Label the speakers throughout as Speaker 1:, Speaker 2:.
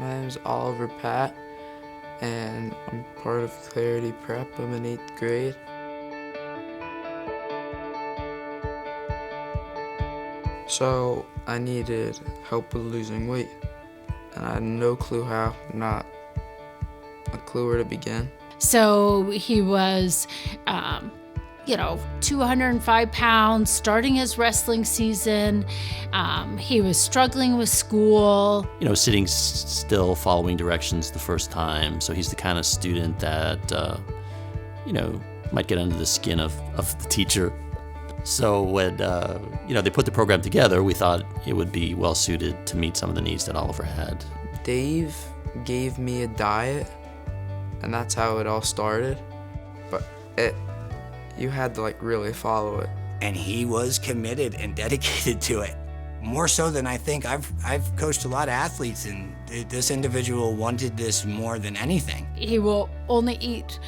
Speaker 1: My name is Oliver Patte, and I'm part of Clarity Prep. I'm in 8th grade. So I needed help with losing weight, and I had no clue how, not a clue where to begin.
Speaker 2: So he was, 205 pounds, starting his wrestling season. He was struggling with school.
Speaker 3: Sitting still, following directions the first time. So he's the kind of student that, might get under the skin of the teacher. So when, they put the program together, we thought it would be well suited to meet some of the needs that Oliver had.
Speaker 1: Dave gave me a diet, and that's how it all started. But you had to really follow it.
Speaker 4: And he was committed and dedicated to it. More so than I think. I've coached a lot of athletes, and this individual wanted this more than anything.
Speaker 2: He will only eat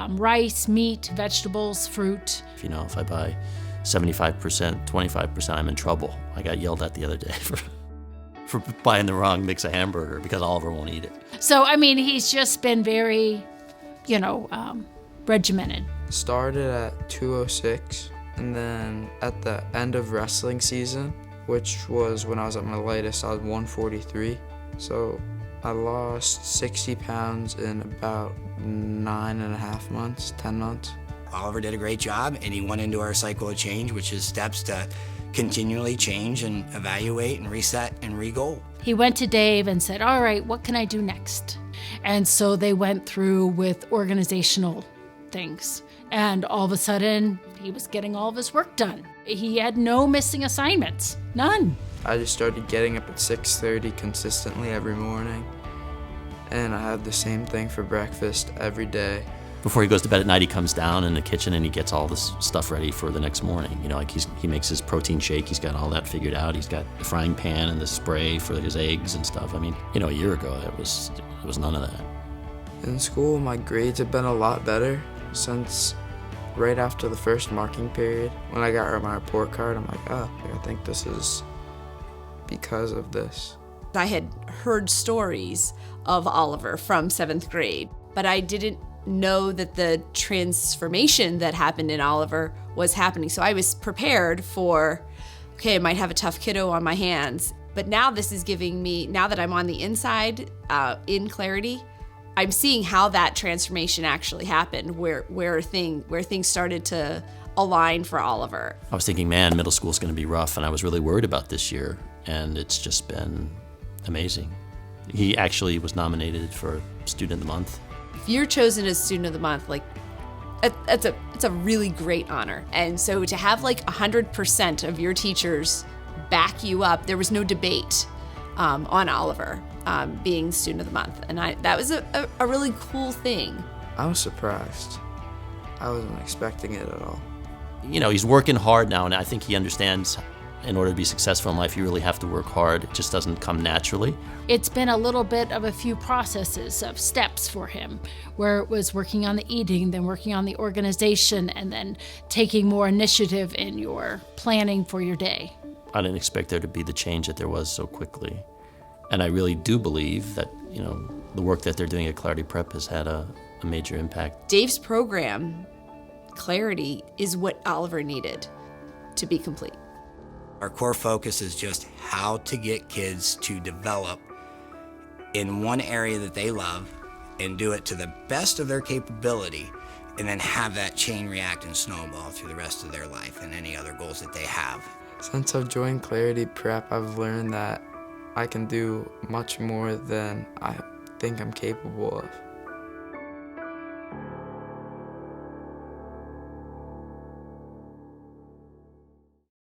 Speaker 2: rice, meat, vegetables, fruit.
Speaker 3: If I buy 75%, 25%, I'm in trouble. I got yelled at the other day for buying the wrong mix of hamburger because Oliver won't eat it.
Speaker 2: So, he's just been very, regimented.
Speaker 1: Started at 206, and then at the end of wrestling season, which was when I was at my lightest, I was 143. So I lost 60 pounds in about 9.5 months, 10 months.
Speaker 4: Oliver did a great job, and he went into our cycle of change, which is steps to continually change and evaluate and reset and re-goal.
Speaker 2: He went to Dave and said, all right, what can I do next? And so they went through with organizational things. And all of a sudden, he was getting all of his work done. He had no missing assignments, none.
Speaker 1: I just started getting up at 6:30 consistently every morning, and I had the same thing for breakfast every day.
Speaker 3: Before he goes to bed at night, he comes down in the kitchen and he gets all this stuff ready for the next morning. He makes his protein shake. He's got all that figured out. He's got the frying pan and the spray for his eggs and stuff. A year ago, it was none of that.
Speaker 1: In school, my grades have been a lot better since right after the first marking period. When I got my report card, I'm like, I think this is because of this.
Speaker 5: I had heard stories of Oliver from 7th grade, but I didn't know that the transformation that happened in Oliver was happening. So I was prepared for, I might have a tough kiddo on my hands. But now this is giving me, now that I'm on the inside in Clarity, I'm seeing how that transformation actually happened, where things started to align for Oliver.
Speaker 3: I was thinking, man, middle school's going to be rough, and I was really worried about this year, and it's just been amazing. He actually was nominated for Student of the Month.
Speaker 5: If you're chosen as Student of the Month, it's a really great honor. And so to have 100% of your teachers back you up, there was no debate on Oliver being Student of the Month. And that was a really cool thing.
Speaker 1: I was surprised. I wasn't expecting it at all.
Speaker 3: He's working hard now, and I think he understands in order to be successful in life, you really have to work hard. It just doesn't come naturally.
Speaker 2: It's been a little bit of a few processes of steps for him, where it was working on the eating, then working on the organization, and then taking more initiative in your planning for your day.
Speaker 3: I didn't expect there to be the change that there was so quickly. And I really do believe that, the work that they're doing at Clarity Prep has had a major impact.
Speaker 5: Dave's program, Clarity, is what Oliver needed to be complete.
Speaker 4: Our core focus is just how to get kids to develop in one area that they love and do it to the best of their capability, and then have that chain react and snowball through the rest of their life and any other goals that they have.
Speaker 1: Since I've joined Clarity Prep, I've learned that I can do much more than I think I'm capable of.